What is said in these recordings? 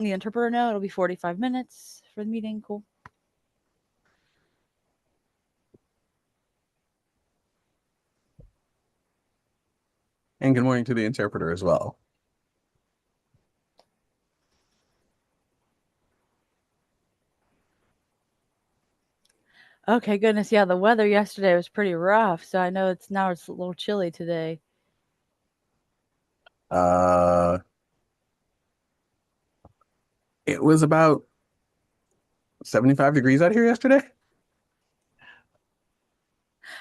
the interpreter know. It'll be 45 minutes for the meeting. Cool. And good morning to the interpreter as well. Okay, goodness. Yeah, the weather yesterday was pretty rough, so I know it's a little chilly today. It was about 75 degrees out here yesterday.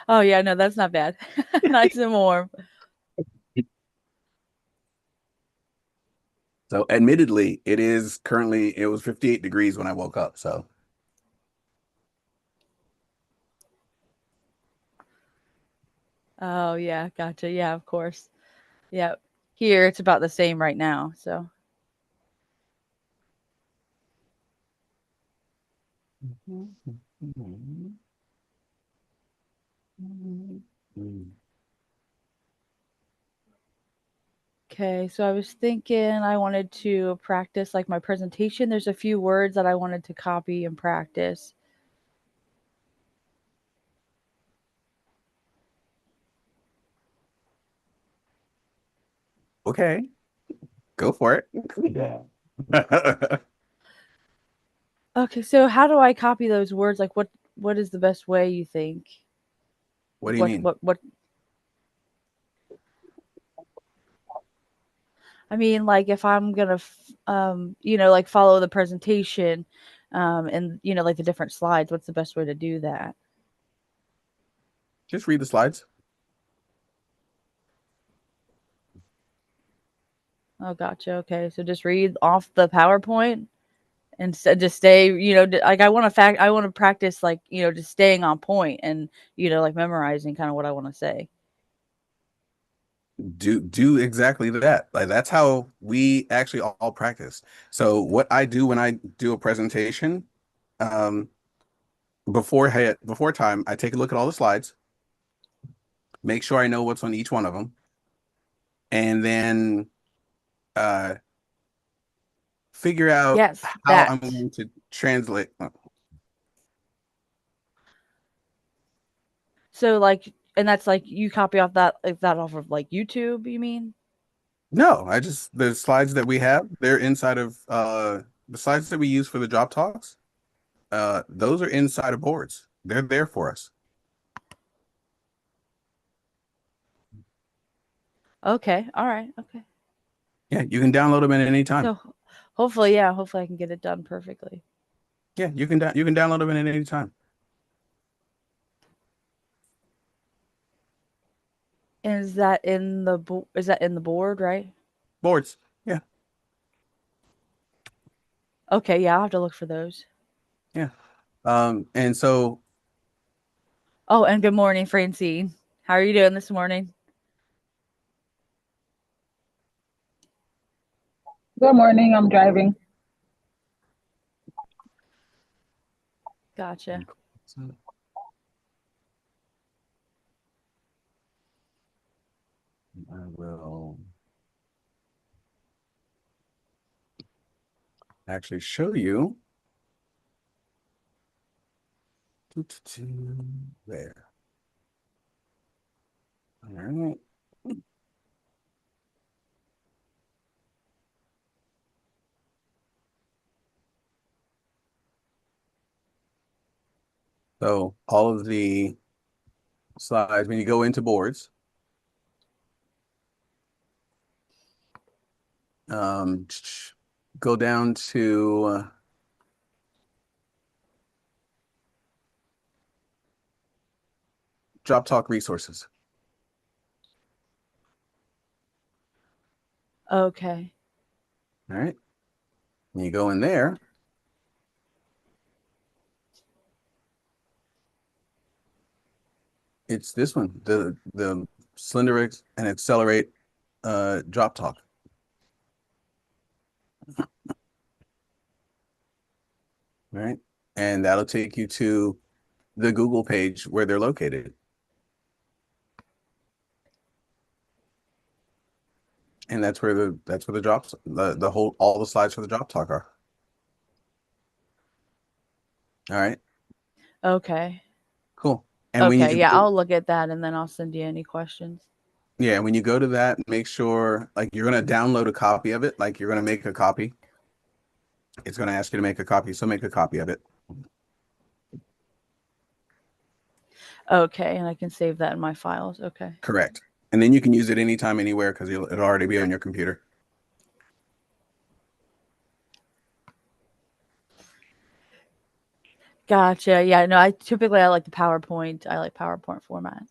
Oh yeah, no, that's not bad. Nice and warm. So admittedly, it was 58 degrees when I woke up. So Oh yeah, gotcha. Yeah, of course. Yeah. Here it's about the same right now, so. Okay, so I was thinking I wanted to practice like my presentation. There's a few words that I wanted to copy and practice. okay, go for it. Yeah. Okay, so how do I copy those words? Like what is the best way you think? What Like do you mean? what I mean, like if I'm gonna like follow the presentation and like the different slides, what's the best way to do that? Just read the slides. Oh, gotcha. Okay, so just read off the PowerPoint and just stay, like I want to practice like, just staying on point and, like memorizing kind of what I want to say. Do exactly that. Like that's how we actually all practice. So what I do when I do a presentation, um, before time, I take a look at all the slides, make sure I know what's on each one of them, and then uh figure out Yes, how I'm that. going to translate. So like, and that's like you copy off that like that off of like YouTube, you mean? No, I just the slides that we have, they're inside of the slides that we use for the job talks. Those are inside of boards. They're there for us. Okay. All right. Okay. Yeah, you can download them at any time. So hopefully, yeah, hopefully I can get it done perfectly. Yeah, you can download them at any time. And is that in the board, right? Boards. Yeah, Okay, yeah, I'll have to look for those. yeah. And so Oh, and good morning, Francine. How are you doing this morning? Good morning. I'm driving. Gotcha. I will actually show you there. All right. So all of the slides, when you go into boards, um, go down to Drop Talk resources. Okay. All right. And you go in there. It's this one, the Slenderix and Accelerate Drop Talk. All right. And that'll take you to the Google page where they're located. And that's where the drops, the whole, all the slides for the drop talk are. All right, Okay. cool. And when Okay. you Yeah, go, I'll look at that and then I'll send you any questions. yeah, when you go to that, make sure like you're gonna download a copy of it. Like you're gonna make a copy. It's gonna ask you to make a copy, so make a copy of it. Okay, and I can save that in my files. Okay. Correct. And then you can use it anytime, anywhere, because it'll already be on your computer. Gotcha. Yeah, no, I like the PowerPoint. I like PowerPoint format.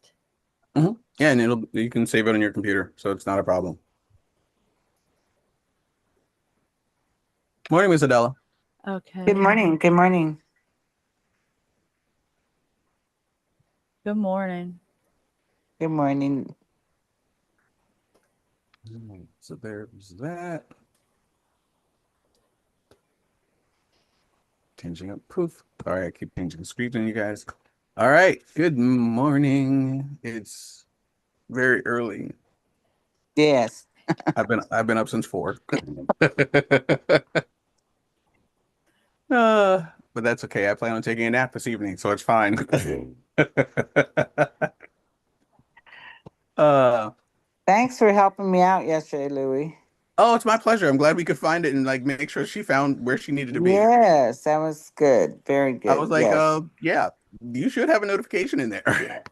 Yeah, and you can save it on your computer, so it's not a problem. Morning, Miss Adela. Okay. Good morning. Good morning. Good morning. Good morning. So there's that. Changing up poof. Sorry, I keep changing the screens on you guys. All right. Good morning. It's very early. Yes. I've been up since 4. But that's okay. I plan on taking a nap this evening, so it's fine. uh Thanks for helping me out yesterday, Louie. oh, it's my pleasure. I'm glad we could find it and like make sure she found where she needed to be. Yes, that was good. Very I good. was like, Yes. yeah, you should have a notification in there.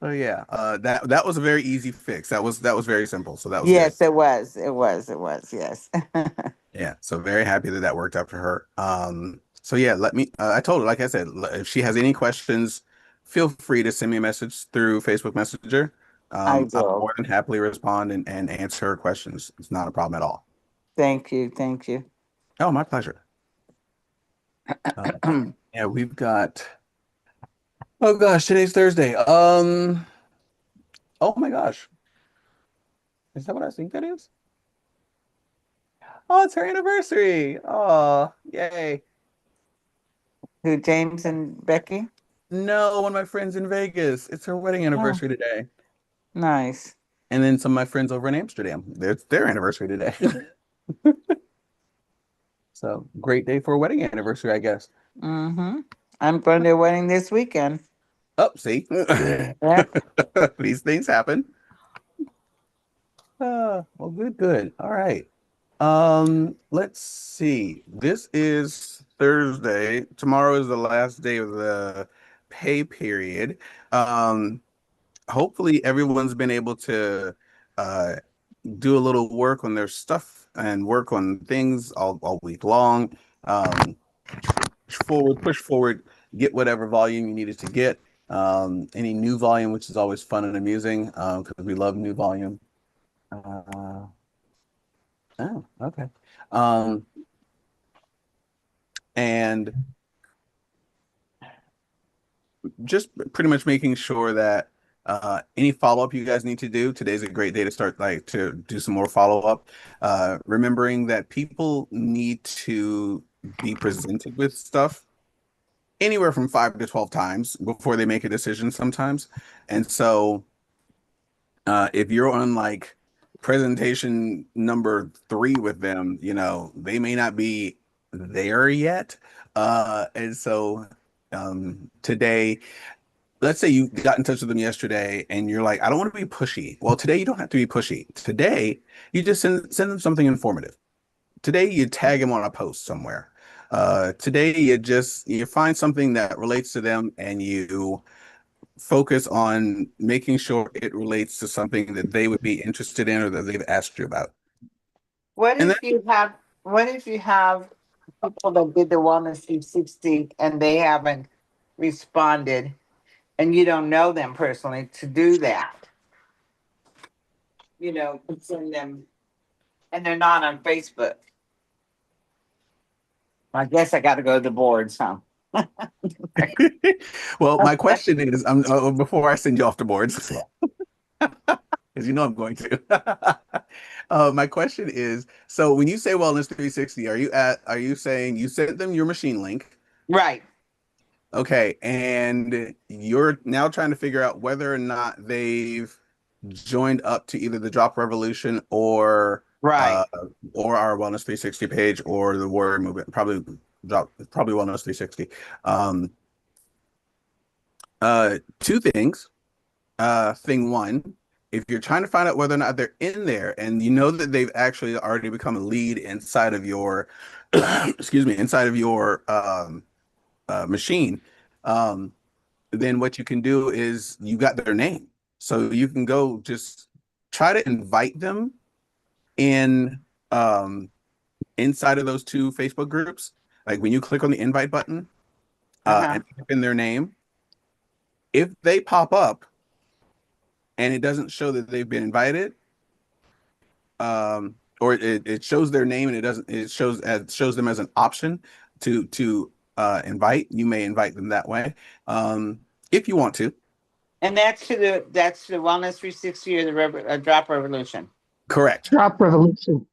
Oh yeah, that was a very easy fix. That was very simple. So that was good. Yes, it was. It was. It was. Yes. Yeah, so very happy that that worked out for her. So yeah, let me. I told her, like I said, if she has any questions, feel free to send me a message through Facebook Messenger. I I'll will. more than happily respond and answer her questions. It's not a problem at all. Thank you. Thank you. Oh, my pleasure. Yeah, we've got. Oh gosh, today's Thursday. Oh my gosh, is that what I think that is? Oh, it's her anniversary. Oh, yay. Who, James and Becky? No, one of my friends in Vegas. It's her wedding Oh, anniversary today. nice. And then some of my friends over in Amsterdam. It's their anniversary today. So great day for a wedding anniversary, I guess. Mm-hmm. I'm going to a wedding this weekend. Oh, see, Yeah. these things happen. Well, good, good. All right. Let's see. This is Thursday. Tomorrow is the last day of the pay period. Um, Hopefully everyone's been able to uh do a little work on their stuff and work on things all week long. Push forward, get whatever volume you needed to get. Any new volume, which is always fun and amusing, because we love new volume. Uh, oh, okay. Um, and just pretty much making sure that any follow-up you guys need to do, today's a great day to start like to do some more follow-up. Remembering that people need to be presented with stuff anywhere from 5 to 12 times before they make a decision sometimes. And so if you're on like presentation number 3 with them, they may not be there yet. And so today, let's say you got in touch with them yesterday and you're like, I don't want to be pushy. Well, today you don't have to be pushy. Today you just send them something informative. Today you tag them on a post somewhere. Today you find something that relates to them and you focus on making sure it relates to something that they would be interested in or that they've asked you about. What And then, if you have what if you have people that did the Wellness 360 and they haven't responded and you don't know them personally to do that? Send them and they're not on Facebook. I guess I got to go to the boards, huh? well, my question is, before I send you off the boards, because I'm going to. My question is, so when you say Wellness 360, are you saying you sent them your machine link? Right. Okay, and you're now trying to figure out whether or not they've joined up to either the Drop Revolution or Right. our Wellness 360 page or the Warrior Movement. Probably Wellness 360. Two things. Thing one, if you're trying to find out whether or not they're in there and you know that they've actually already become a lead inside of your excuse me, inside of your machine, then what you can do is you got their name. So you can go just try to invite them in inside of those two Facebook groups. Like when you click on the invite button and type in their name, if they pop up and it doesn't show that they've been invited, or it shows their name and it shows them as an option to invite, you may invite them that way if you want to. And that's the Wellness 360 or the Drop Revolution. Correct. Drop Revolution.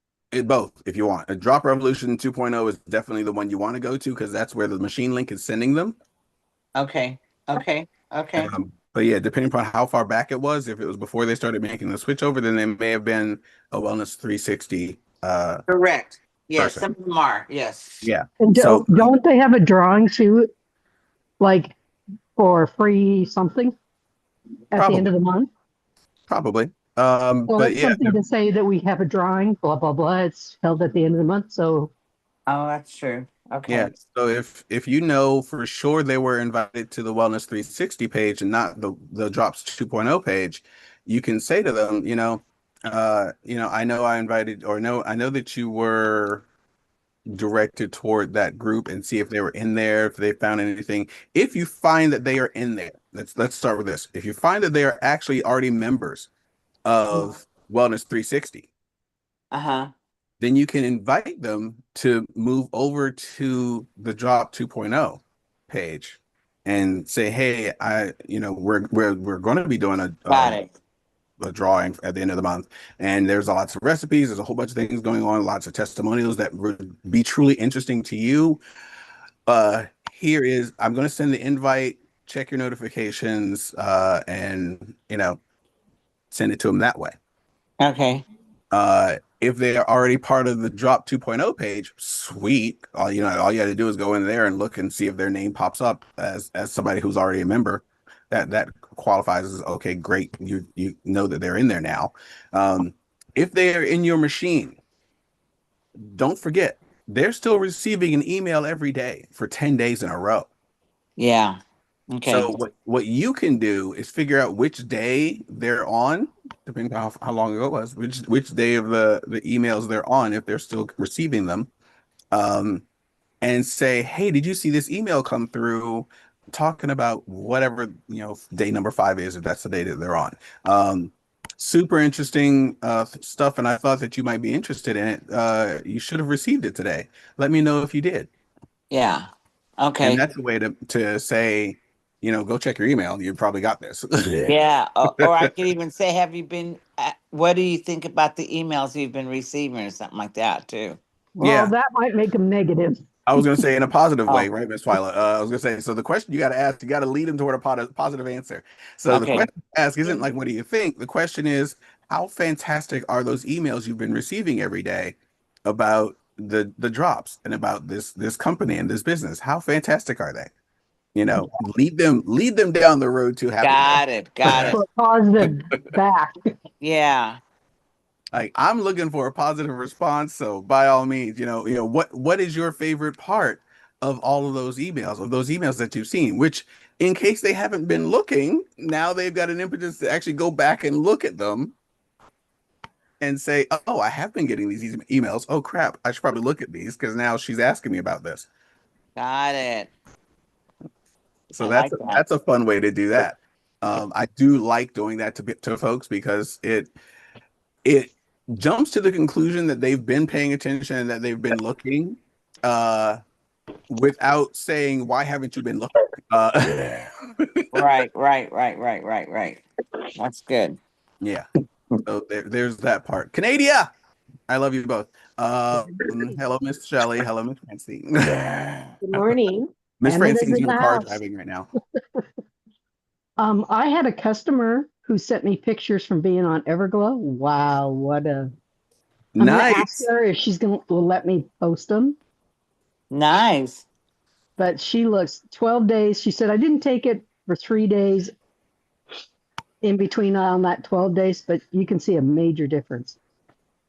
Both, if you want. A Drop Revolution 2.0 is definitely the one you want to go to because that's where the machine link is sending them. Okay. But yeah, depending upon how far back it was, if it was before they started making the switch over, then they may have been a Wellness 360. Correct. Yes, person. some of them are. Yes. Yeah. And don't they have a drawing too, like for free something at the end of the month? Probably. Well, but that's yeah, something to say that we have a drawing, blah, blah, blah. It's held at the end of the month. So Oh, that's true. Okay. yeah. So if you know for sure they were invited to the Wellness 360 page and not the Drops 2.0 page, you can say to them, I know I invited, or no, I know that you were directed toward that group, and see if they were in there, if they found anything. If you find that they are in there, let's start with this. If you find that they are actually already members of Wellness 360, then you can invite them to move over to the Drop 2.0 page and say, hey, we're going to be doing a drawing at the end of the month, and there's lots of recipes, there's a whole bunch of things going on, lots of testimonials that would be truly interesting to you. Here is, I'm going to send the invite, check your notifications, and send it to them that way. Okay. If they are already part of the Drop 2.0 page, sweet. All you got to do is go in there and look and see if their name pops up as somebody who's already a member. That qualifies as okay, great. You know that they're in there now. If they are in your machine, don't forget they're still receiving an email every day for 10 days in a row. Yeah. Okay. So what you can do is figure out which day they're on, depending on how long ago it was, which day of the emails they're on, if they're still receiving them, and say, hey, did you see this email come through talking about whatever day number 5 is, if that's the day that they're on. Super interesting stuff, and I thought that you might be interested in it. You should have received it today. Let me know if you did. Yeah. Okay. And that's a way to say, go check your email. You probably got this. Yeah. Or I could even say, have you been, what do you think about the emails you've been receiving or something like that too? Well, that might make them negative. I was going to say in a positive way, right, Ms. Twyla? I was going to say, so the question you got to ask, you got to lead them toward a positive answer. So the question to ask isn't like, what do you think? The question is, how fantastic are those emails you've been receiving every day about the drops and about this company and this business? How fantastic are they? Lead them down the road to happiness. Got it. For positive back. Yeah. Like, I'm looking for a positive response. So by all means, what is your favorite part of all of those emails that you've seen, which in case they haven't been looking, now they've got an impetus to actually go back and look at them and say, oh, I have been getting these emails. Oh crap, I should probably look at these because now she's asking me about this. Got it. So that's a fun way to do that. I do like doing that to folks because it jumps to the conclusion that they've been paying attention and that they've been looking without saying, why haven't you been looking? Right. That's good. Yeah. So there's that part. Canada, I love you both. Hello, Miss Shelley. Hello, Miss Francine. Good morning. Miss Francine's in the car driving right now. I had a customer who sent me pictures from being on Everglow. Wow, what a! I'm gonna ask Nice. her if she's gonna will let me post them. Nice. But she looks 12 days. She said I didn't take it for 3 days in between on that 12 days, but you can see a major difference.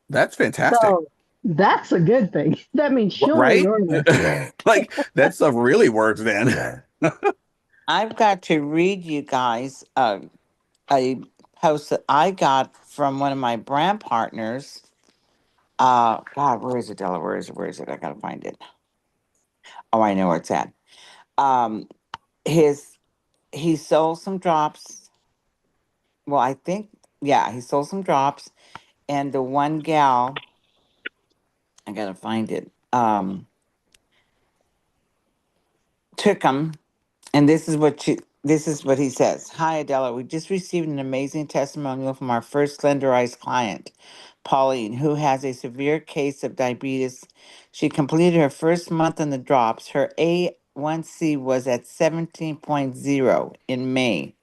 That's fantastic. So that's a good thing. That means she'll Right? reorder. Like that stuff really works then. I've got to read you guys a post that I got from one of my brand partners. God, where is it, Della? Where is it? Where is it? I gotta find it. Oh, I know where it's at. Um, his he sold some drops. Well, I think, yeah, he sold some drops, and the one gal, I gotta find it. Took them, and this is what he says. Hi, Adela. We just received an amazing testimonial from our first slenderized client, Pauline, who has a severe case of diabetes. She completed her first month on the drops. Her A1C was at 17.0 in May.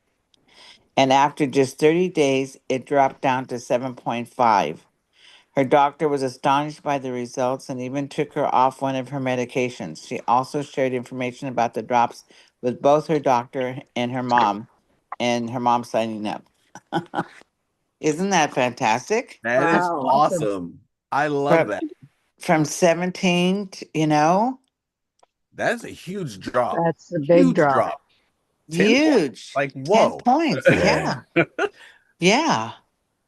And after just 30 days, it dropped down to 7.5. Her doctor was astonished by the results and even took her off one of her medications. She also shared information about the drops with both her doctor and her mom signing up. Isn't that fantastic? That is Wow. awesome. I love From that. from 17 to, That is a huge drop. That's a big Huge drop. drop. 10 points. huge. Like, 10 whoa. points. Yeah. Yeah.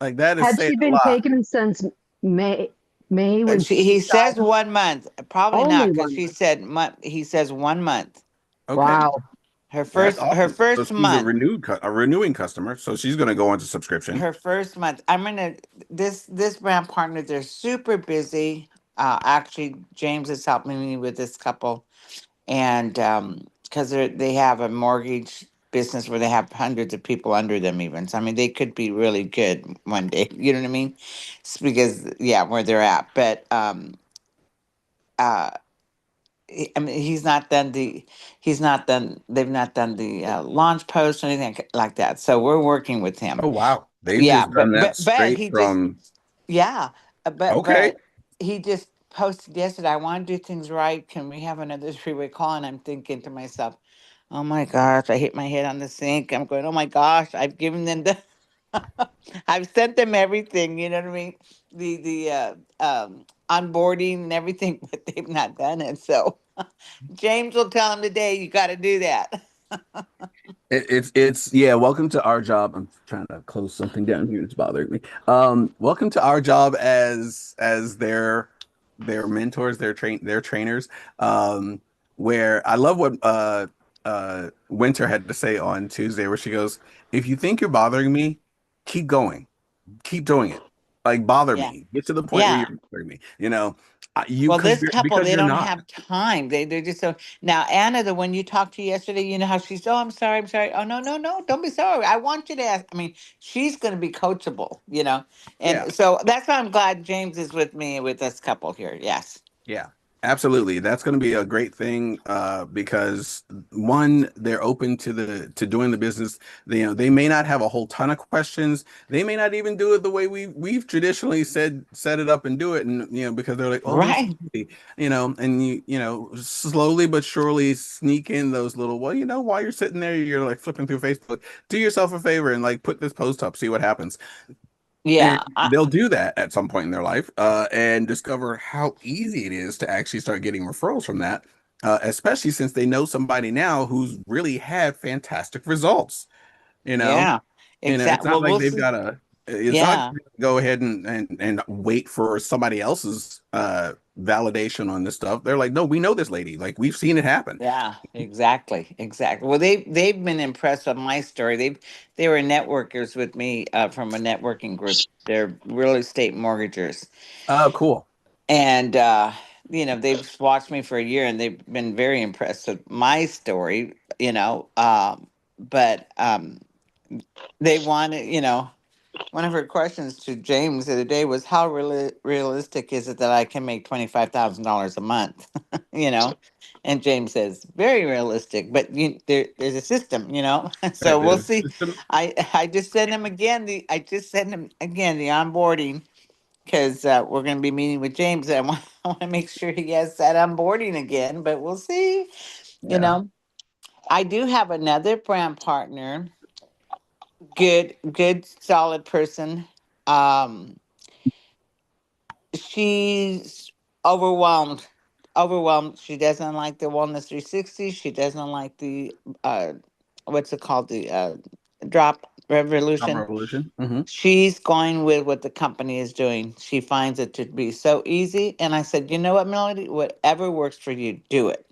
Like that is Had saying she a been lot. taken since May when she He says decided 1 month. Probably only not, because 1 month? he says 1 month. Okay. Wow. That's Her awesome. So first she's a month. renewing customer. So she's going to go into subscription. Her first month. I'm gonna this brand partner, they're super busy. Actually, James is helping me with this couple, and because they have a mortgage business where they have hundreds of people under them even. So I mean they could be really good one day. You know what I mean? It's because, yeah, where they're at. But uh I mean, he's not done, they've not done the launch post or anything like that. So we're working with him. Oh, wow. They've Yeah, just but done that straight he just, from, yeah, okay. but he just posted yesterday, I want to do things right. Can we have another three-way call? And I'm thinking to myself, oh my gosh, I hit my head on the sink. I'm going, oh my gosh, I've given them the, I've sent them everything. You know what I mean? The onboarding and everything, but they've not done it. So James will tell him today, you got to do that. It's yeah, welcome to our job. I'm trying to close something down here. It's bothering me. Welcome to our job as their mentors, their trainers. Where I love what Winter had to say on Tuesday, where she goes, if you think you're bothering me, keep going, keep doing it. Like bother Yeah. me. Get to the point where Yeah. you're bothering me. You Well, this couple, because they you're don't not. have time. They're just so, now Anna, the one you talked to yesterday, you know how she's, oh, I'm sorry, I'm sorry. Oh, no, no, no, don't be sorry. I want you to ask. I mean, she's going to be coachable, Yeah. and so that's why I'm glad James is with me with this couple here. Yes. Yeah, absolutely. That's going to be a great thing because one, they're open to doing the business. They may not have a whole ton of questions. They may not even do it the way we've traditionally set it up and do it, and because they're like, oh, this is Right. easy, and slowly but surely sneak in those little, well, while you're sitting there, you're like flipping through Facebook, do yourself a favor and like put this post up, see what happens. And Yeah. they'll do that at some point in their life and discover how easy it is to actually start getting referrals from that, especially since they know somebody now who's really had fantastic results. You know, Yeah. it's Exactly. not Well, like we'll they've see. got to. It's not like Yeah. they have to go ahead and wait for somebody else's validation on this stuff. They're like, no, we know this lady. Like we've seen it happen. Yeah, exactly, exactly. Well, they've been impressed with my story. They were networkers with me from a networking group. They're real estate mortgagers, Oh, cool. and they've watched me for a year, and they've been very impressed with my story. But they want to, one of her questions to James the other day was, how realistic is it that I can make $25,000 a month? you know, and James says, very realistic, but there's a system, so Right, we'll there's see. system. I just sent him again the onboarding, because we're going to be meeting with James. And I want to make sure he has that onboarding again, but we'll see. You Yeah. know, I do have another brand partner, good, solid person. Um, she's overwhelmed. Overwhelmed. She doesn't like the Wellness 360. She doesn't like the what's it called? The Drop Job Revolution. revolution. Hmm. She's going with what the company is doing. She finds it to be so easy. And I said, you know what, Melody? Whatever works for you, do it.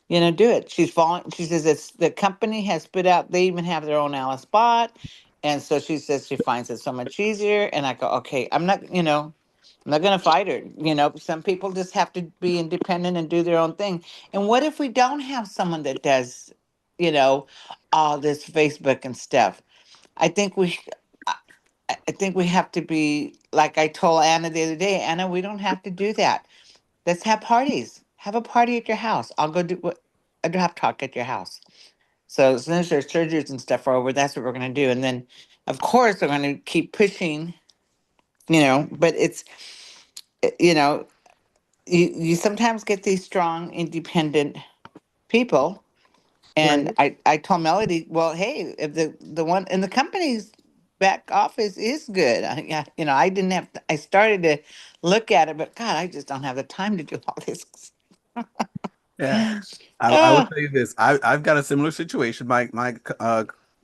Do it. She's following. She says it's the company has put out. They even have their own Alice bot, and so she says she finds it so much easier. And I go, okay, I'm not. I'm not gonna fight her. Some people just have to be independent and do their own thing. And what if we don't have someone that does, you know, all this Facebook and stuff? I think we. I think we have to be like I told Anna the other day. Anna, we don't have to do that. Let's have parties. Have a party at your house. I'll go do a drop talk at your house. So as soon as their surgeries and stuff are over, that's what we're going to do. And then, of course, we're going to keep pushing. But it's you know you sometimes get these strong, independent people. And Right. I told Melody, well, hey, if the one in the company's back office is good, I didn't have to, I started to look at it, but God, I just don't have the time to do all this. Yeah. I will Oh, tell you this. I've got a similar situation. My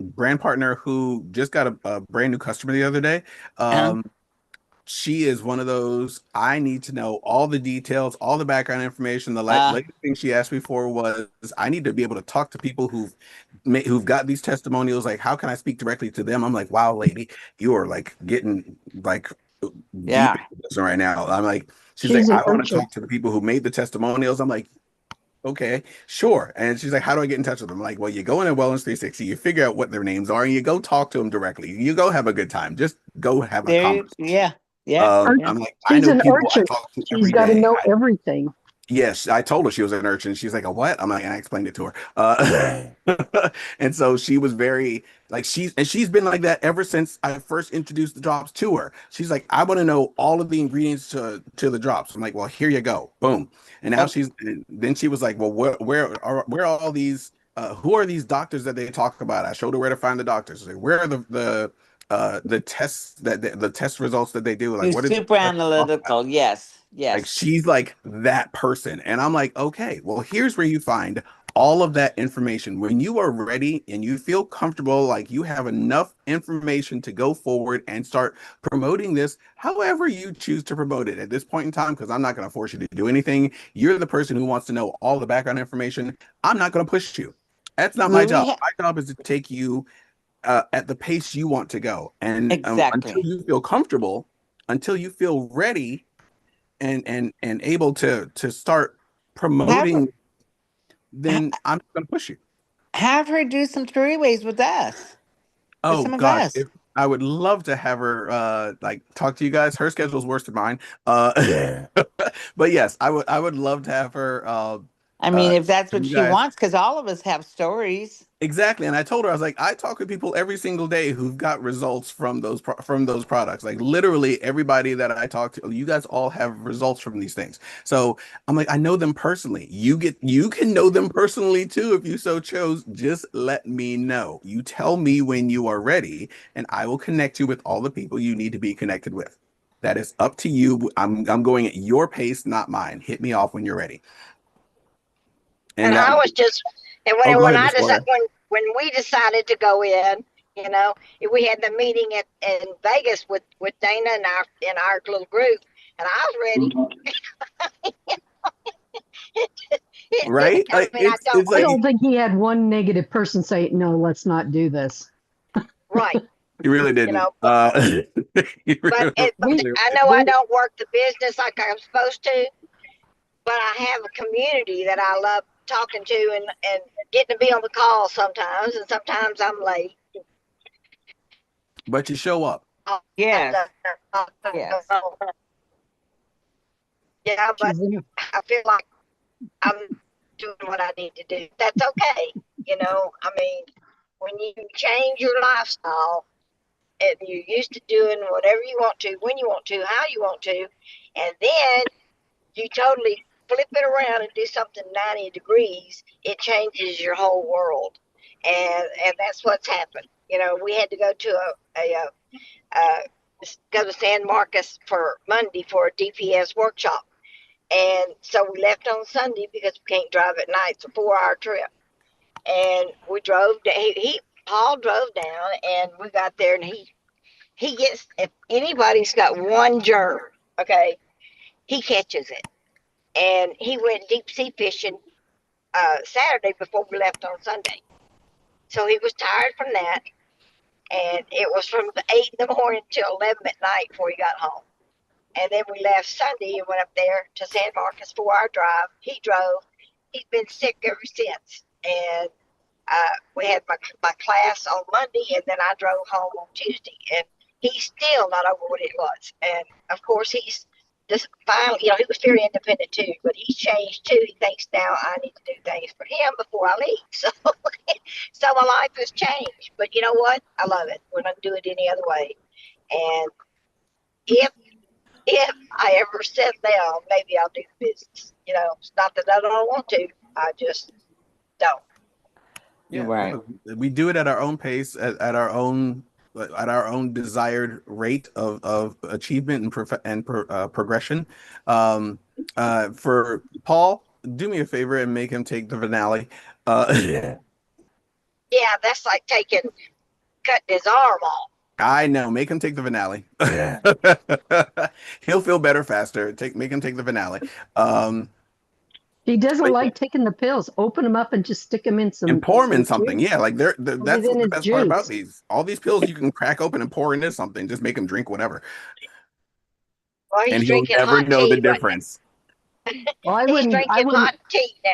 brand partner who just got a brand new customer the other day. uh, Um, she is one of those, I need to know all the details, all the background information. The uh, latest thing she asked me for was, I need to be able to talk to people who've got these testimonials. Like, how can I speak directly to them? I'm like, wow, lady, you are like getting like deep yeah. into this right now. I'm like, she's like, She's an I want to urchin. talk to the people who made the testimonials. I'm like, okay, sure. And she's like, how do I get in touch with them? I'm like, well, you go in a Wellness 360, you figure out what their names are, and you go talk to them directly. You go have a good time. Just go have a conversation. Yeah, yeah, yeah. I'm like, I She's know an people I urchin. talk to She's every got to day. know everything. Yes, I told her she was an urchin. She's like, a what? I'm like, and I explained it to her. And so she was very like she's been like that ever since I first introduced the drops to her. She's like, I want to know all of the ingredients to the drops. I'm like, well, here you go, boom. And now Oh, she's and then she was like, well, where are all these? Who are these doctors that they talk about? I showed her where to find the doctors. Like, where are the tests the test results that they do? Like, you're what is super what they talk about? analytical. Yes, Like yes. she's like that person. And I'm like, okay, well, here's where you find all of that information. When you are ready and you feel comfortable, like you have enough information to go forward and start promoting this, however you choose to promote it at this point in time, because I'm not going to force you to do anything. You're the person who wants to know all the background information. I'm not going to push you. That's not my Well, job. My job is to take you at the pace you want to go. And until exactly. you feel comfortable, until you feel ready, and able to start Have her promoting, ha- then I'm going to push you. have her do some three-ways with us, with Oh some of gosh, us. I would love to have her like talk to you guys. Her schedule's worse than mine. Uh, but yes, I would love to have her I mean, if that's what you she guys. wants, because all of us have stories. Exactly. And I told her, I was like, I talk to people every single day who've got results from from those products. Like literally everybody that I talk to, you guys all have results from these things. So I'm like, I know them personally. You can know them personally too if you so chose. Just let me know. You tell me when you are ready, and I will connect you with all the people you need to be connected with. That is up to you. I'm going at your pace, not mine. Hit me off when you're ready. And And that I was just, and oh, go when ahead, I Miss decided, Gloria. when we decided to go in, we had the meeting in Vegas with Dana and our little group, and I was ready. Right? I Like mean, I don't it's I like don't think he had one negative person say, no, let's not do this. right, you really didn't. but You but really, We, I know I we, don't work the business like I'm supposed to, but I have a community that I love talking to and getting to be on the call sometimes, and sometimes I'm late. but you show up. Yes. Yes. Yeah, but She's in- I feel like I'm doing what I need to do. That's okay. I mean, when you change your lifestyle and you're used to doing whatever you want to, when you want to, how you want to, and then you totally flip it around and do something 90 degrees, it changes your whole world. And that's what's happened. We had to go to go to San Marcos for Monday for a DPS workshop. And so we left on Sunday because we can't drive at night. It's a 4-hour trip. And we drove, Paul drove down and we got there and he gets, if anybody's got one germ, okay, he catches it. And he went deep sea fishing Saturday before we left on Sunday. So he was tired from that. And it was from 8 in the morning till 11 at night before he got home. And then we left Sunday and went up there to San Marcos, 4-hour drive. He drove. He's been sick ever since. And we had my class on Monday, and then I drove home on Tuesday. And he's still not over what it was. And of course, he's just finally, he was very independent too, but he's changed too. He thinks now I need to do things for him before I leave. So my life has changed. But you know what? I love it. We're not doing it any other way. And if I ever settle down, maybe I'll do the business. It's not that I don't want to. I just don't. Yeah, Right. we do it at our own pace, at our own desired rate of achievement and progression. For Paul, do me a favor and make him take the finale. Yeah, that's like cutting his arm off. I know. Make him take the finale. He'll feel better faster. Make him take the finale. He doesn't But- like taking the pills. Open them up and just stick them in some. and pour them in some something. juice. Yeah, like that's in the his best part about juice. these. All these pills you can crack open and pour into something. Just make him drink whatever, Well, he's and he'll drinking never hot know the tea right difference. Well, I now. He's wouldn't. drinking I wouldn't. hot tea now.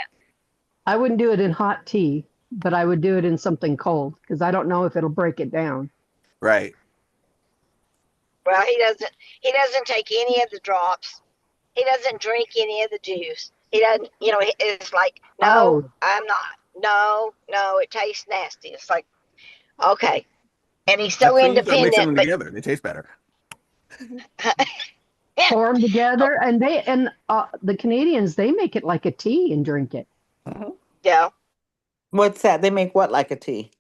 I wouldn't do it in hot tea, but I would do it in something cold because I don't know if it'll break it down. Right. Well, he doesn't take any of the drops. He doesn't drink any of the juice. He doesn't, it's like, no, Oh. I'm not. No, it tastes nasty. It's like, okay. And he's That's so when you start mixing independent, them but together. They taste better. Pour them together, and the Canadians, they make it like a tea and drink it. yeah. What's that? They make what like a tea?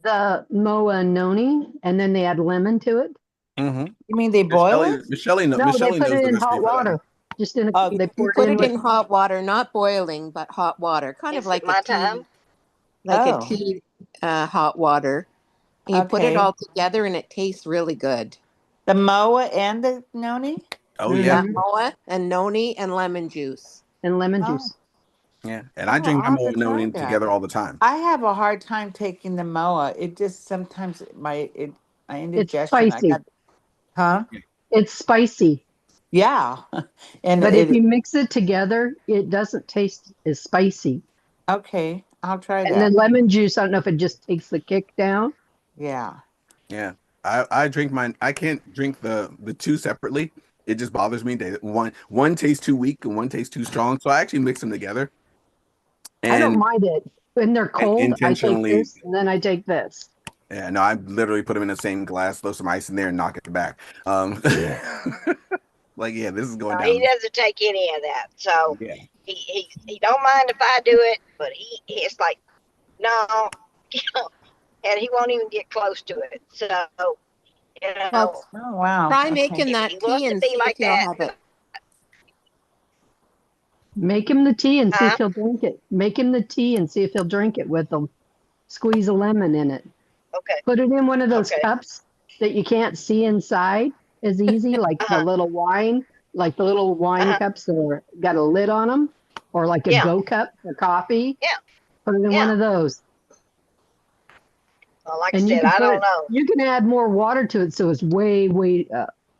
The moa and noni, and then they add lemon to it. Mm-hmm. You mean they boil it? Michelle No, they knows put it the in recipe hot for that. water. Just in a, Oh, they You pour put it in it with. in hot water, not boiling, but hot water, kind Is of like it my a tea, time? like Oh. a tea, hot water. And you put it Okay. all together, and it tastes really good. The moa and the noni? Oh yeah, Mhm. Moa and noni and lemon juice. And lemon Oh. juice. yeah. And I Oh, drink my I'll have moa to try noni that. together all the time. I have a hard time taking the moa. It just sometimes my It's indigestion. I spicy. got, huh? It's spicy. Yeah, and But if you mix it together, it doesn't taste as spicy. okay, I'll try And that. then lemon juice, I don't know if it just takes the kick down. Yeah. Yeah. I drink mine. I can't drink the two separately. It just bothers me. One tastes too weak and one tastes too strong. So I actually mix them together. I don't And mind it. When they're cold, I take intentionally, this and then I take this. yeah, no, I literally put them in the same glass, throw some ice in there, and knock it back. Like, yeah, this is going He down. doesn't take any of that. So Yeah. he don't mind if I do it, but it's like, no, and he won't even get close to it. So, Well, Oh wow. try Okay. making if that he wants tea to and be see like if you'll that, have it. Make him the tea and see if Huh? he'll drink it. Make him the tea and see if he'll drink it with them. Squeeze a lemon in it. okay. Put it in one of those Okay. cups that you can't see inside as easy, like the little wine, Uh-huh. cups that are got a lid on them, or like a Yeah. go cup for coffee. Yeah. Put it in Yeah. one of those. Well, like I And you said, can I don't know. You can add more water to it so it's way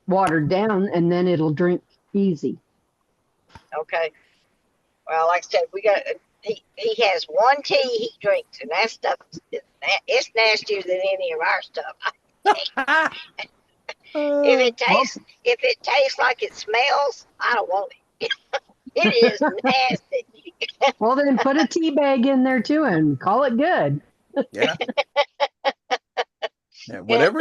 watered down, and then it'll drink easy. Okay. Well, like I said, he has one tea he drinks, and that stuff it's nastier than any of our stuff. If Uh, it tastes like it smells, I don't want it. It is nasty. Well, then put a tea bag in there too and call it good. Yeah. Yeah, whatever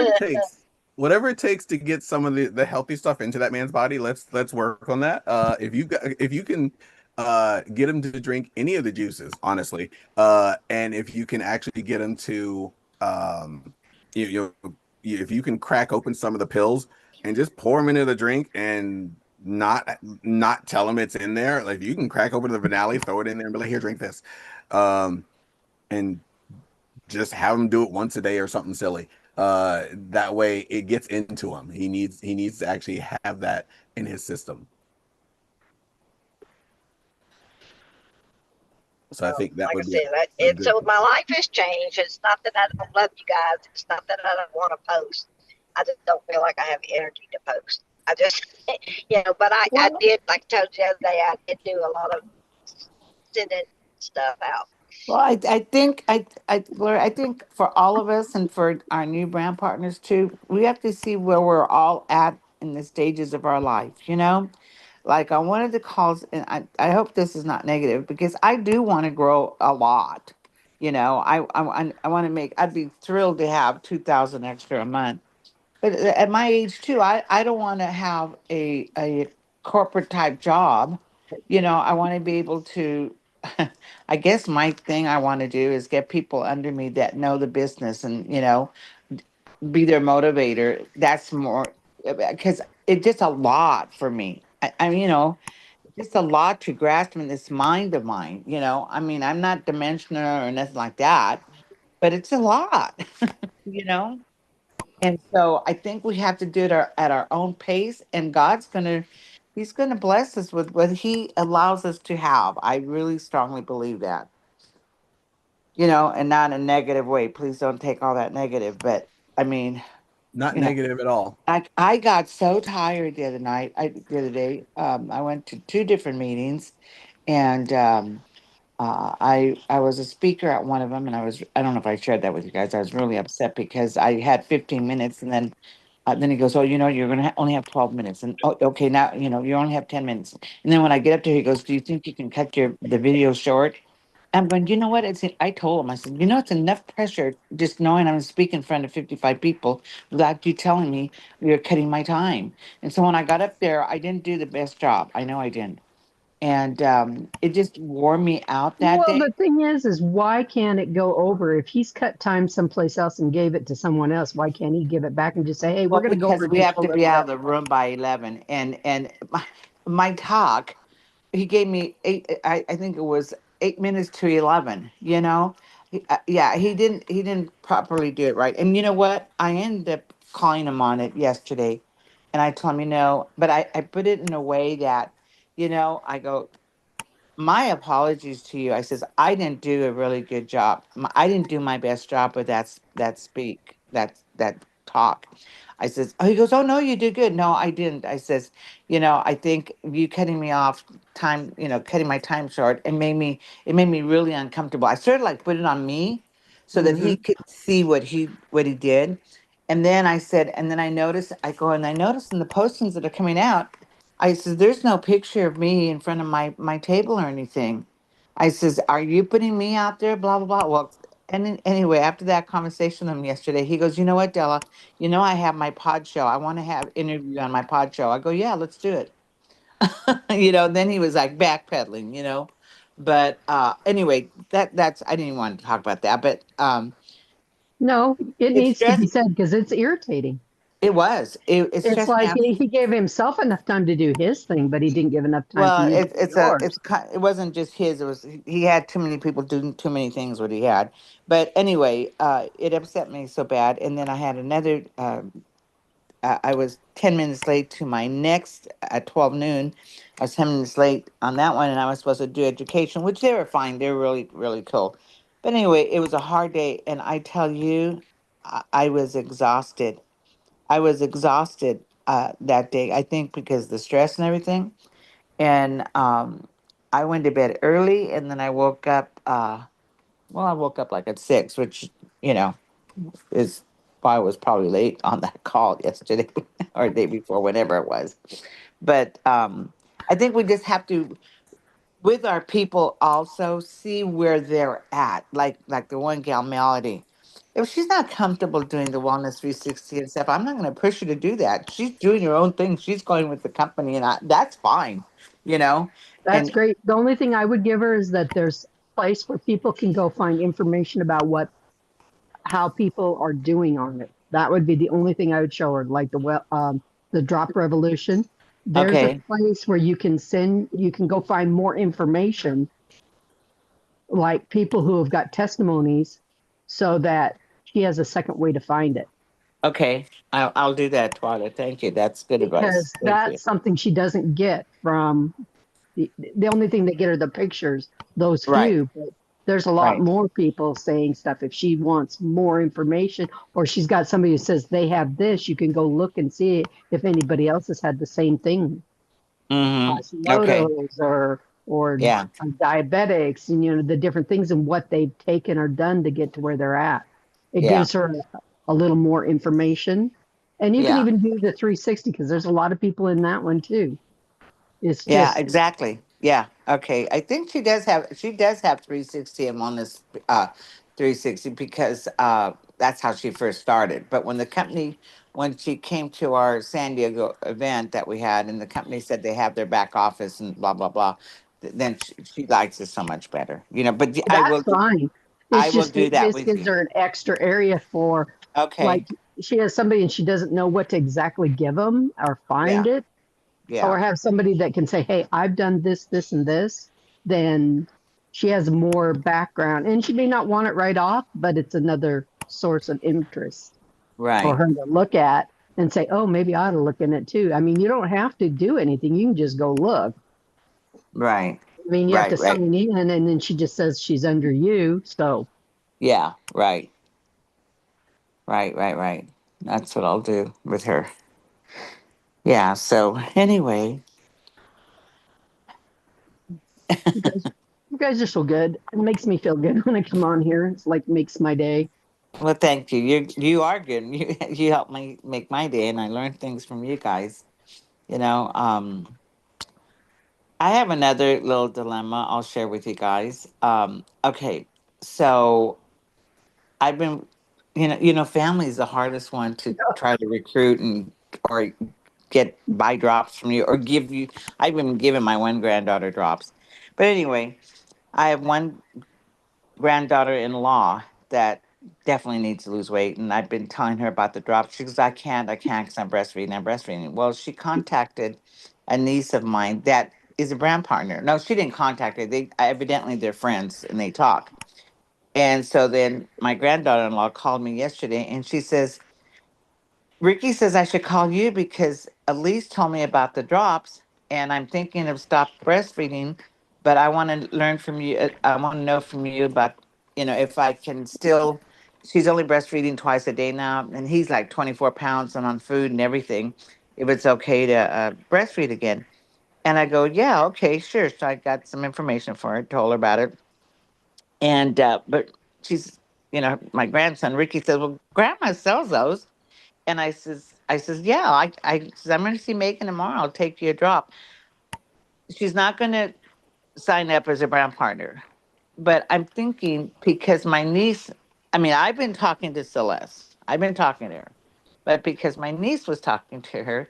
it takes to get some of the healthy stuff into that man's body, let's work on that. If you can get him to drink any of the juices, honestly, and if you can actually get him to if you can crack open some of the pills and just pour them into the drink and not tell him it's in there, like you can crack open the vanilla, throw it in there, and be like, here, drink this, and just have him do it once a day or something silly. That way it gets into him. He needs to actually have that in his system. So I think that Like I would be said, a good so thing. my life has changed. It's not that I don't love you guys. It's not that I don't want to post. I just don't feel like I have energy to post. I just, but I Well, did, like I told you the other day, I did do a lot of sending stuff out. Well, I think Gloria, I think for all of us and for our new brand partners too, we have to see where we're all at in the stages of our life, you know? Like on one of the calls, and I hope this is not negative because I do want to grow a lot. You know, I want to make, I'd be thrilled to have 2,000 extra a month. But at my age too, I don't want to have a corporate type job. You know, I want to be able to. I guess my thing I want to do is get people under me that know the business and be their motivator. That's more because it's just a lot for me. I mean, just a lot to grasp in this mind of mine. I mean, I'm not dimensional or nothing like that, but it's a lot. You know. And so I think we have to do it at our own pace, and He's gonna bless us with what He allows us to have. I really strongly believe that, and not in a negative way. Please don't take all that negative, but I mean, Not you know, negative at all. I got so tired the other day. I went to two different meetings, and I was a speaker at one of them, and I don't know if I shared that with you guys. I was really upset because I had 15 minutes, and then he goes, "Oh, you're going to only have 12 minutes." And, "Oh, okay, now, you only have 10 minutes." And then when I get up there, he goes, "Do you think you can cut the video short?" I'm going, "You know what? I told him, I said, it's enough pressure just knowing I'm speaking in front of 55 people without you telling me you're cutting my time." And so when I got up there, I didn't do the best job. I know I didn't. And it just wore me out that well, day. the thing is why can't it go over? If he's cut time someplace else and gave it to someone else, why can't he give it back and just say, "Hey, we're Well, going to go because over we just have a to be little out bit"? of the room by 11. And my talk, he gave me I think it was 8 minutes to 11, yeah, he didn't properly do it right. And you know what? I ended up calling him on it yesterday. And I told him, but I put it in a way that, I go, "My apologies to you." I says, "I didn't do a really good job. I didn't do my best job with that talk." I says, "Oh," he goes, "Oh no, you did good." "No, I didn't." I says, "I think you cutting me off time, cutting my time short, it made me really uncomfortable." I sort of like put it on me so that Hmm. he could see what he did. And then I said, and then I noticed in the postings that are coming out, I says, "There's no picture of me in front of my table or anything." I says, "Are you putting me out there?" Blah blah blah. Well, anyway, after that conversation with him yesterday, he goes, "You know what, Della? I have my pod show. I want to have interview on my pod show." I go, "Yeah, let's do it." Then he was like backpedaling. But anyway, that's I didn't even want to talk about that, but No, it it needs to be stressed. said because it's irritating. It It's stressed me like out. he gave himself enough time to do his thing, but he didn't give enough time for Well, you to do yours. it wasn't just his. It was he had too many people doing too many things what he had. But anyway, it upset me so bad. And then I had another. I was 10 minutes late to my next at 12 noon. I was 10 minutes late on that one, and I was supposed to do education, which they were fine. They were really really cool. But anyway, it was a hard day, and I tell you, I was exhausted. I was exhausted that day. I think because the stress and everything. And I went to bed early, and then I woke up. Well, I woke up like at 6, which you know is I was probably late on that call yesterday or the day before, whatever it was. But I think we just have to, with our people, also see where they're at. Like the one gal, Melody. If she's not comfortable doing the Wellness 360 and stuff, I'm not going to push her to do that. She's doing her own thing. She's going with the company, and that's fine, you know. That's And great. The only thing I would give her is that there's a place where people can go find information about how people are doing on it. That would be the only thing I would show her, like the Drop Revolution. There's a okay, place where you can go find more information, like people who have got testimonies, so that she has a second way to find it. okay, I'll do that, Twyla. Thank you. That's good advice. Because Thank you. that's something she doesn't get from the only thing they get are the pictures, those Right, few. But there's a lot right. more people saying stuff. If she wants more information, or she's got somebody who says they have this, you can go look and see if anybody else has had the same thing. Okay. Hashimoto's or Yeah, diabetics, and the different things and what they've taken or done to get to where they're at. It yeah, gives her a little more information. And you can yeah. even do the 360 because there's a lot of people in that one too. It's Yeah, just exactly. Yeah. Okay. I think she does have 360 and wellness 360 because that's how she first started. But when she came to our San Diego event that we had and the company said they have their back office and blah blah blah, then she likes it so much better. But that's fine. I It's will just do it that just with gives you. her an extra area for like Okay. she has somebody and she doesn't know what to exactly give them or find Yeah. it Yeah. or have somebody that can say, "Hey, I've done this, this, and this." Then she has more background and she may not want it right off, but it's another source of interest for Right. her to look at and say, "Oh, maybe I ought to look in it too." I mean, you don't have to do anything. You can just go look. Right. I mean, you have to Right. Right. sign in and then she just says she's under you. So Yeah. Right. Right. Right. Right. That's what I'll do with her. Yeah. So anyway, you guys, you guys are so good. It makes me feel good when I come on here. It's like makes my day. well, thank you. You are good. You help me make my day, and I learn things from you guys. You know, I have another little dilemma I'll share with you guys. Okay, so I've been, family is the hardest one to try to recruit and or get buy drops from you or give you. I've been giving my one granddaughter drops, but anyway, I have one granddaughter-in-law that definitely needs to lose weight, and I've been telling her about the drops. She goes, I can't because I'm breastfeeding. Well, she contacted a niece of mine that is a brand partner. No, she didn't contact her. They evidently they're friends and they talk. And so then my granddaughter-in-law called me yesterday, and she says, Ricky says I should call you because Elise told me about the drops, and I'm thinking of stop breastfeeding, but I want to learn from you. I want to know from you about, if I can still. She's only breastfeeding twice a day now, and he's like 24 pounds and on food and everything. If it's okay to breastfeed again, and I go, yeah, okay, sure. So I got some information for her, told her about it, and but she's, my grandson Ricky says, well, Grandma sells those. And I says, yeah, I says, I'm going to see Megan tomorrow. I'll take you a drop. She's not going to sign up as a brand partner, but I'm thinking because my niece, I mean, I've been talking to Celeste. I've been talking to her, but because my niece was talking to her,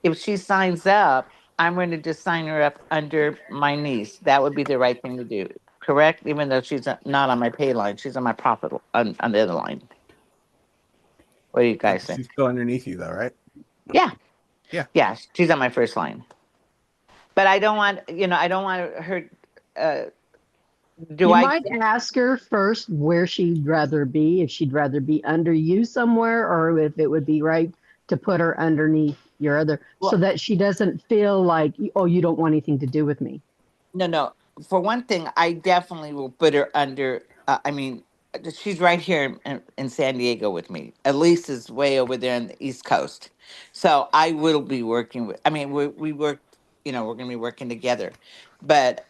if she signs up, I'm going to just sign her up under my niece. That would be the right thing to do, correct? Even though she's not on my pay line, she's on my profit on the other line. What do you guys think? She's still underneath you, though, right? Yeah, Yeah. yeah, she's on my first line. But I don't want her. Uh, do You I? might ask her first where she'd rather be, if she'd rather be under you somewhere, or if it would be right to put her underneath your other, so Well, that she doesn't feel like, oh, you don't want anything to do with me. no, no. For one thing, I definitely will put her under. I mean, she's right here in San Diego with me. Elise is way over there on the East Coast, so I will be working with. I mean, we work. We're going to be working together, but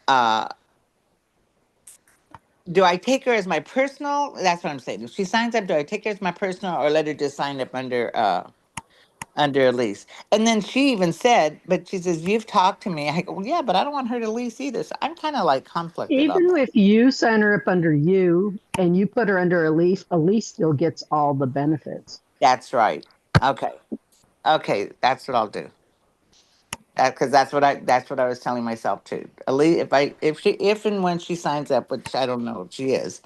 do I take her as my personal? That's what I'm saying. If she signs up, do I take her as my personal or let her just sign up under a lease? And then she even said, but she says, you've talked to me. I go, well, yeah, but I don't want her to lease either. So I'm kind of like conflicted on Even that. if you sign her up under you and you put her under a lease still gets all the benefits. That's right. Okay. Okay. That's what I'll do. Because that's what I was telling myself too. At least if and when she signs up, which I don't know if she is,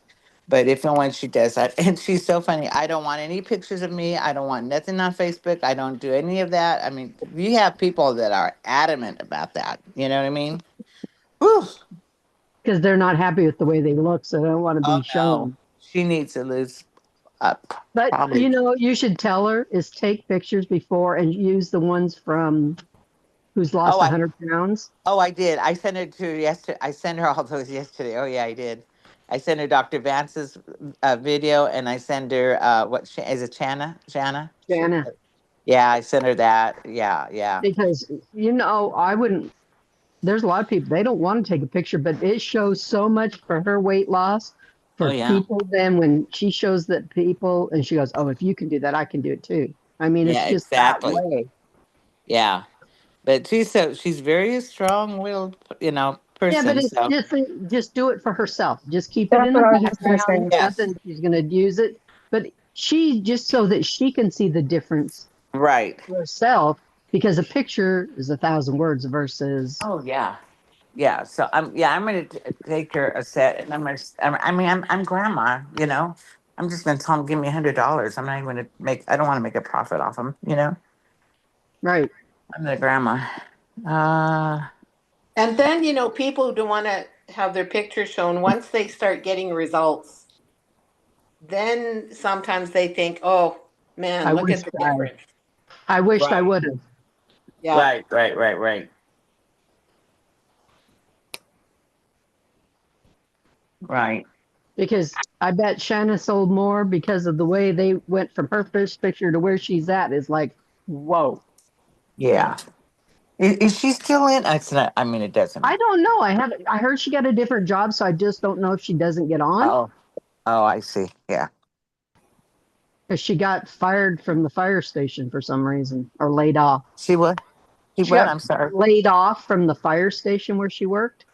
but if and when she does that, and she's so funny. I don't want any pictures of me. I don't want nothing on Facebook. I don't do any of that. I mean, we have people that are adamant about that. You know what I mean? Whew. Because they're not happy with the way they look, so they don't want to Oh be no, shown. she needs to lose But probably. you should tell her is take pictures before and use the ones from who's Oh, lost I 100 pounds. Oh, I did. I sent it to her yesterday. I sent her all those yesterday. Oh, yeah, I did. I sent her Dr. Vance's video, and I sent her is it Shanna? Shanna? Jana, Yeah, I sent her that. Yeah, yeah. because I wouldn't. There's a lot of people they don't want to take a picture, but it shows so much for her weight loss Oh, for yeah. people. Then when she shows that people, and she goes, "Oh, if you can do that, I can do it too." I mean, it's Yeah, just that exactly. way. Yeah, but she's very strong-willed, Yeah, but person. it's So just do it for herself. Just keep it That's in what the I was gonna background. say. yes, Nothing. She's going to use it, but she just so that she can see the difference right. for herself. Because a picture is 1,000 words versus Oh, yeah. Yeah, so I'm gonna take her a set, and I'm grandma, I'm just gonna tell them give me $100. I'm not even gonna make. I don't want to make a profit off them. right. I'm the grandma. Uh, And then, people who don't want to have their picture shown, once they start getting results, then sometimes they think, oh man, I look wish at the difference. I wished I right, would have. Yeah. right. Because I bet Shanna sold more because of the way they went from her first picture to where she's at is like, whoa. Yeah. Is she still in? It's not. I mean, it doesn't. I don't know. I heard she got a different job, so I just don't know if she doesn't get on. Oh, oh, I see. Yeah. Because she got fired from the fire station for some reason or laid off. She what? She She what? got I'm sorry. laid off from the fire station where she worked.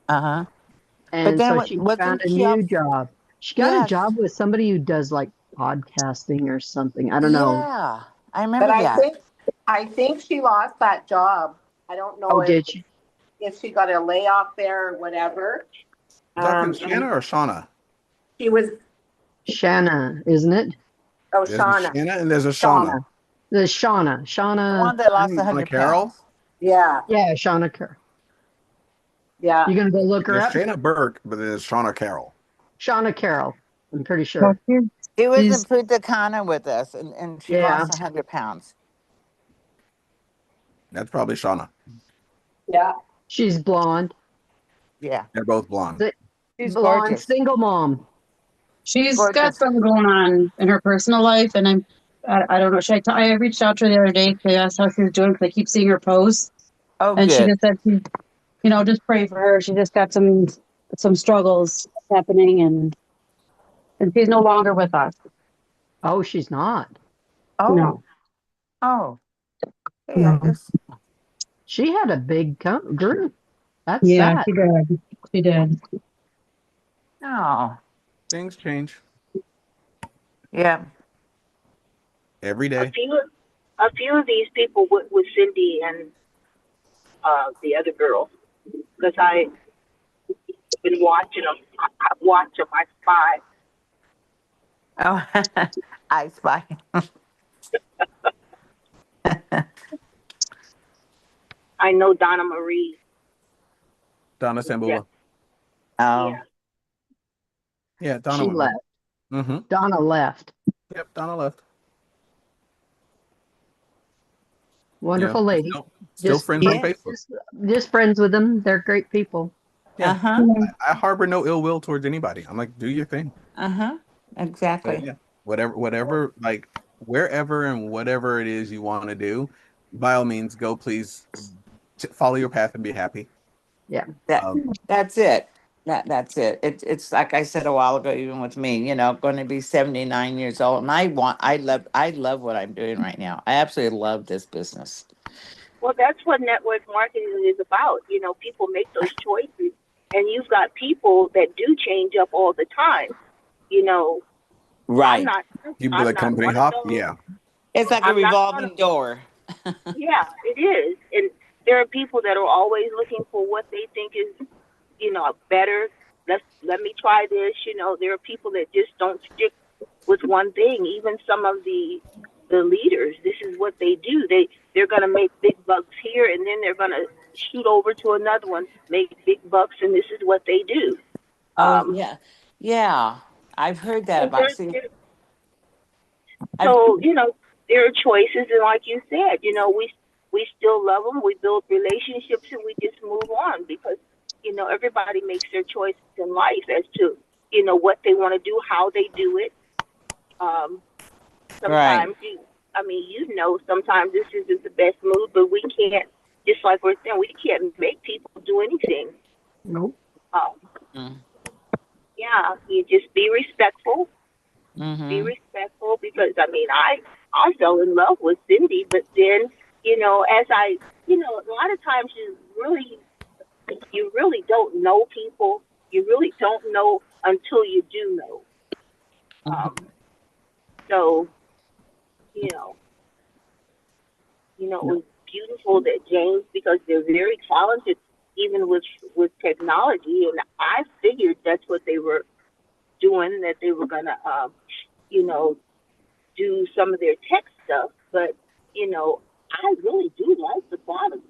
Uh huh. But And then so she found wasn't a she off? new job. She got a Yes. job with somebody who does like podcasting or something. I don't know. Yeah, I But remember I that. think I think she lost that job. I don't know Oh, did she? if she got a layoff there or whatever. Talking And Shanna or Shauna? she was Shanna, isn't it? There's a Shauna. Shanna and there's a Shauna. Shauna. The Shauna. The Shauna. one that I lost don't, Shauna 100 Carroll? pounds. Yeah, yeah, Shauna Kerr. yeah. You gonna go look her There's up? Shanna Burke, but there's Shauna Carroll. Shauna Carroll. I'm pretty Well, sure. It was in She's Punta Cana with us, and she yeah. lost 100 pounds. That's probably Shauna. Yeah. She's blonde. Yeah, They're both blonde. she's Blonde gorgeous. single mom. she's got Gorgeous. something going on in her personal life, and I don't know. I reached out to her the other day to ask how she was doing because I keep seeing her posts, Oh, and she good. just said she, just pray for her. She just got some struggles happening, and she's no longer with us. Oh, she's not. Oh, No, oh. Hey, I no. just. She had a big group. That's Yeah, sad. she did. She did. Oh, Things change yeah. every A day. few of these people with Cindy and the other girl, because I've been watching them. I watch them. I spy. Oh, I spy. I know Donna Marie. Donna Yeah, Sambula. Oh, yeah. Yeah, Donna She went. left. Mm-hmm. Donna left. Yep, Donna left. Wonderful lady. Still friends on yeah. Facebook. Just friends with them. They're great people. Uh Yeah. huh. I harbor no ill will towards anybody. I'm like, do your thing. Uh huh. But Exactly. yeah, whatever, like wherever and whatever it is you want to do, by all means, go. Please follow your path and be happy. Yeah. That Um, that's it. That's it. It's like I said a while ago, even with me, going to be 79 years old, and I love what I'm doing right now. I absolutely love this business. Well, that's what network marketing is about. People make those choices, and you've got people that do change up all the time. You know, I'm Right. not. People I'm that not company one of hop, those. yeah. It's like a I'm not one of revolving those. door. Yeah, it is, and there are people that are always looking for what they think is, better. Let me try this. There are people that just don't stick with one thing. Even some of the leaders, this is what they do. They're gonna make big bucks here, and then they're gonna shoot over to another one, make big bucks, and this is what they do. Oh Um, yeah, yeah. I've heard that and about. See, I've so there are choices, and like you said, we still love them. We build relationships, and we just move on because everybody makes their choices in life as to what they want to do, how they do it. Um, right. sometimes sometimes this isn't the best move, but we can't. Just like we're saying, we can't make people do anything. Nope. Um, Mm, yeah, you just be respectful. Be mm-hmm. respectful because I fell in love with Cindy, but then as a lot of times you really don't know people. You really don't know until you do know. Mm-hmm. So you know it was beautiful that James, because they're very talented even with technology, and I figured that's what they were doing, that they were gonna you know do some of their tech stuff, but I really do like the products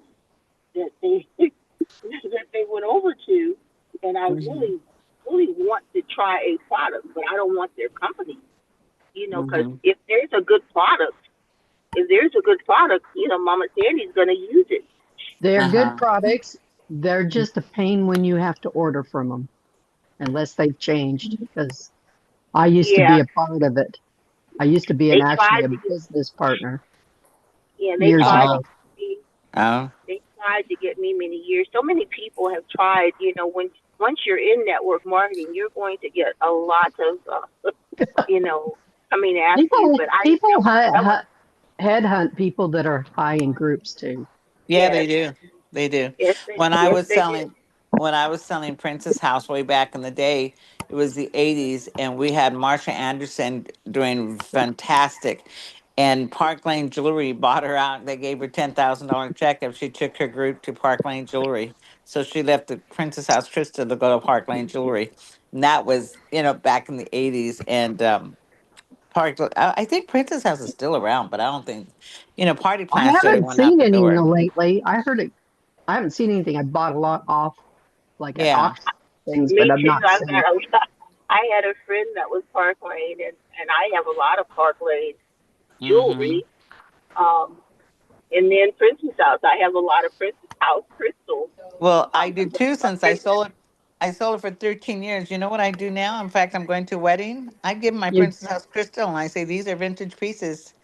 that they that they went over to, and I Mm-hmm. really want to try a product, but I don't want their company, because Mm-hmm. if there's a good product, Mama Sandy's gonna use it. They're good Uh-huh. products. They're just a pain when you have to order from them, unless they've changed. Because I used to be Yeah, a part of it. I used to be they actually tried a to get business partner yeah, they years tried to Oh, ago. get me. oh. They tried to get me many years. So many people have tried. When once you're in network marketing, you're going to get a lot of you know coming after you. People But people that was headhunt people that are high in groups too. Yeah, yes, they do. They do. yes, When I yes, was they do. selling when I was selling Princess House way back in the day, it was the 80s and we had Marsha Anderson doing fantastic. And Park Lane Jewelry bought her out. They gave her $10,000 check if she took her group to Park Lane Jewelry. So she left the Princess House Crystal to go to Park Lane Jewelry. And that was, back in the 80s. And I think Princess House is still around, but I don't think, Party I Plan sort of haven't went out seen the any door. lately. I heard it. I haven't seen anything. I bought a lot off like at Yeah. auction things, but Me I've too. not I've got seen. a lot. I had a friend that was Park Lane, and I have a lot of Park Lane Mm-hmm. jewelry. Um, and then Princess House, I have a lot of Princess House crystals. Well, I do Some of too my since I friends, sold it. I sold it for 13 years. You know what I do now? In fact, I'm going to a wedding. I give 'em my You, Princess House crystal and I say, these are vintage pieces.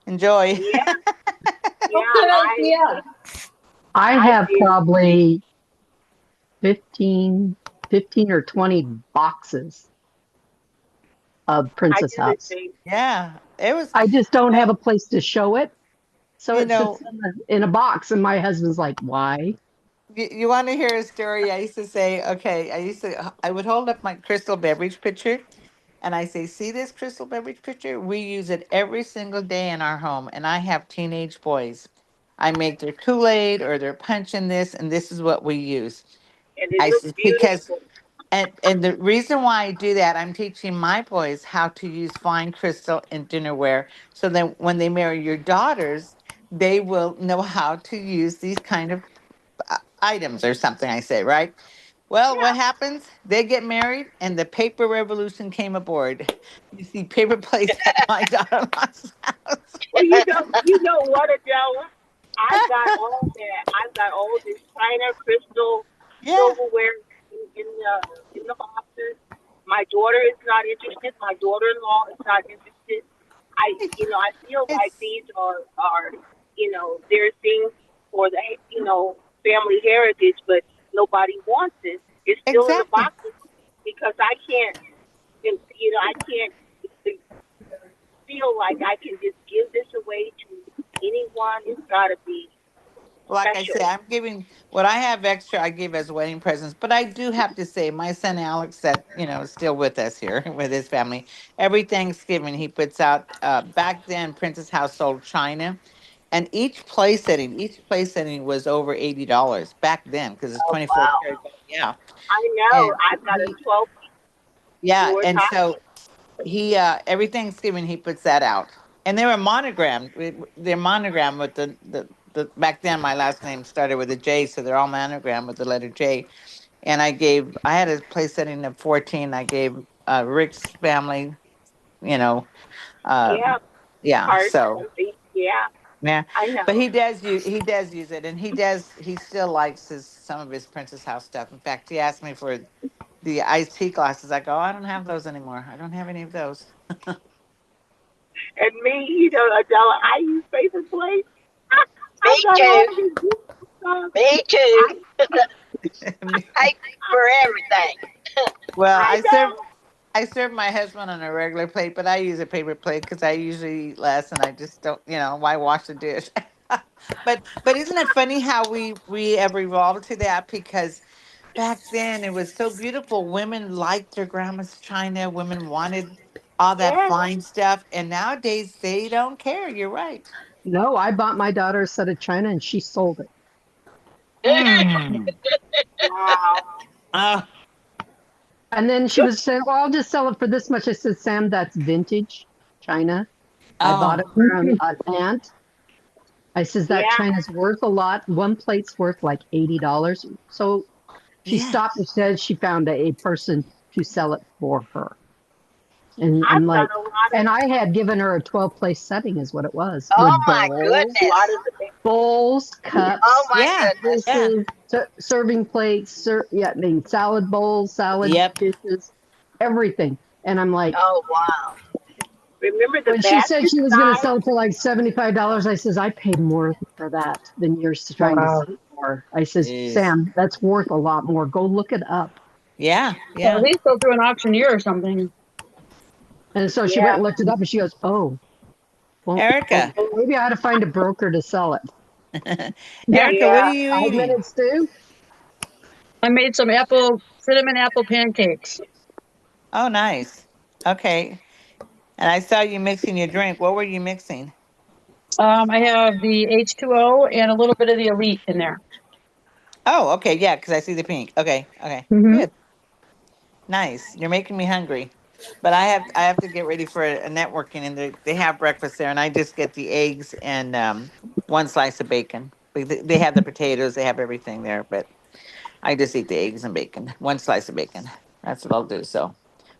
Enjoy. yeah, yeah, Good idea. I I have did. probably 15, 15 or 20 boxes of I Princess do the House. same. Yeah. It was, I just don't you have know, a place to show it. So you it sits know, in a box, and my husband's like, "Why?" you want to hear a story? I used to say, okay, I would hold up my crystal beverage pitcher and I say, see this crystal beverage pitcher? We use it every single day in our home. And I have teenage boys. I make their Kool-Aid or their punch in this, and this is what we use. And it I looks said, because beautiful. and the reason why I do that, I'm teaching my boys how to use fine crystal in dinnerware, so that when they marry your daughters, they will know how to use these kind of items or something. I say, right? Well, what Yeah. happens? They get married, and the paper revolution came aboard. You see paper plates at my daughter-in-law's house. Well, you know what, Adela? I've got all that. I've got all this china, crystal, Yeah, silverware in the boxes. My daughter is not interested. My daughter-in-law is not interested. I feel like it's these are they're things for the family heritage, but nobody wants it. It's still in the exactly. boxes because I can't, you know, I can't feel like I can just give this away to anyone. It's got to be Like I special. say, I'm giving what I have extra, I give as wedding presents. But I do have to say, my son Alex, that is still with us here with his family. Every Thanksgiving, he puts out. Back then, Princess House sold china, and each place setting was over $80 back then because it's Oh, 24 wow. karat gold. Yeah, I know. and I've got a he, 12 yeah, George. and so he every Thanksgiving he puts that out, and they were monogrammed. They're monogrammed with the back then my last name started with a J, so they're all monogrammed with the letter J. And I had a place setting of 14. I gave Rick's family, you know, Yeah, yeah. heart, So something. Yeah, yeah, I know. but he does use it, and he still likes some of his Princess House stuff. In fact, he asked me for the iced tea glasses. I go, "Oh, I don't have those anymore. I don't have any of those." And me, you know, Adela, I use paper plates. Me I got all too. this beautiful stuff. Me too. I, Paper for everything. Well, I know. I serve my husband on a regular plate, but I use a paper plate because I usually eat less, and I just don't, why wash the dish? But isn't it funny how we have evolved to that? Because back then it was so beautiful. Women liked their grandma's china. Women wanted all that Yes. fine stuff, and nowadays they don't care. You're right. No, I bought my daughter a set of china and she sold it. Mm. Wow. Oh, And then she was saying, "Well, I'll just sell it for this much." I said, "Sam, that's vintage china. I bought it oh, from an aunt." I says that Yeah. china's worth a lot. One plate's worth like $80. So she yeah, stopped and said she found a person to sell it for her. And I'm I've like, done a lot and I had given her a 12 place setting, is what it was, Oh with my lot goodness. of the bowls, Oh cups, my yeah, goodness. yeah. dishes, serving plates, yeah, I mean, salad bowls, salad Yep. dishes, everything. And I'm like, Oh wow. remember the when she said basket she was going to size? sell it for like $75, I says, I paid more for that than you're trying to Wow. sell it for. I says, Jeez. Sam, that's worth a lot more. Go look it up. Yeah, Well, at yeah. least go through an auctioneer or something. And so she went Yeah. and looked it up and she goes, oh, well, Erica, maybe I ought to find a broker to sell it. Yeah. Erica, what are Yeah. you 5 minutes, eating? Stu? I made some cinnamon apple pancakes. Oh, nice. Okay. And I saw you mixing your drink. What were you mixing? I have the H2O and a little bit of the Elite in there. Oh, okay. Yeah, because I see the pink. Okay, okay. Mm-hmm. Good. Nice. You're making me hungry. But I have to get ready for a networking, and they have breakfast there, and I just get the eggs and one slice of bacon. They have the potatoes, they have everything there, but I just eat the eggs and bacon, one slice of bacon. That's what I'll do. So,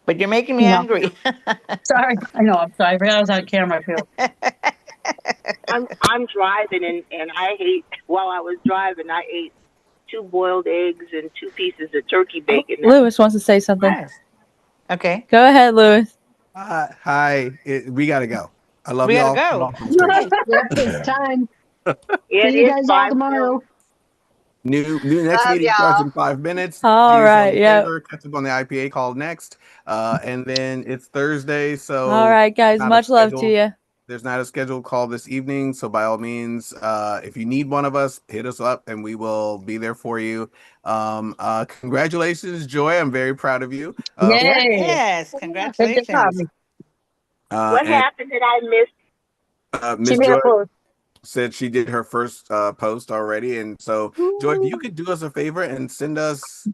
but you're making me No, hungry. sorry. I know. I'm sorry. I forgot I was on camera too. I'm driving and I ate while I was driving. I ate 2 boiled eggs and 2 pieces of turkey Oh, bacon. Lewis wants to say something. Nice. Okay, Go ahead, Lewis. Hi, we gotta go. I love we gotta y'all. Get go. off my screen. Okay. Yep, it's time. It See you is guys all 5:40. tomorrow. New next Love meeting starts y'all. in 5 minutes. Do All yourselves right. a Yep. favor, catch up on the IPA call next. And then it's Thursday, All so right, guys. not a Much love to schedule. you. There's not a scheduled call this evening, so by all means, if you need one of us, hit us up and we will be there for you. Congratulations, Joy. I'm very proud of you. Yay. Yes, Good job. congratulations. What And happened that I missed? She Miss made a Joy post. said she did her first post already. And so, Joy, if you could do us a favor and send us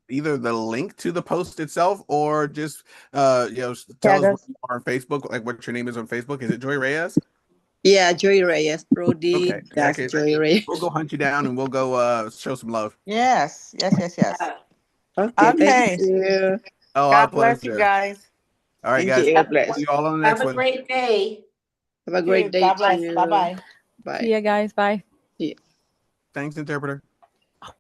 either the link to the post itself or just tell Yeah, us what that's you are on Facebook, like what your name is on Facebook. Is it Joy Reyes? Yeah, Joy Reyes, Okay. Brody, In that that's case, Joy Reyes. we'll go hunt you down and we'll go show some love. Yes, yes, yes, yes. Okay, thank Okay. you. Oh, our God bless you pleasure. guys. All right, Thank guys. you. God See bless. you all on the Have next a one. great day. Have a You. great day God bless. Bye too. bye. Bye. See ya, guys. Bye. See you. Thanks, interpreter.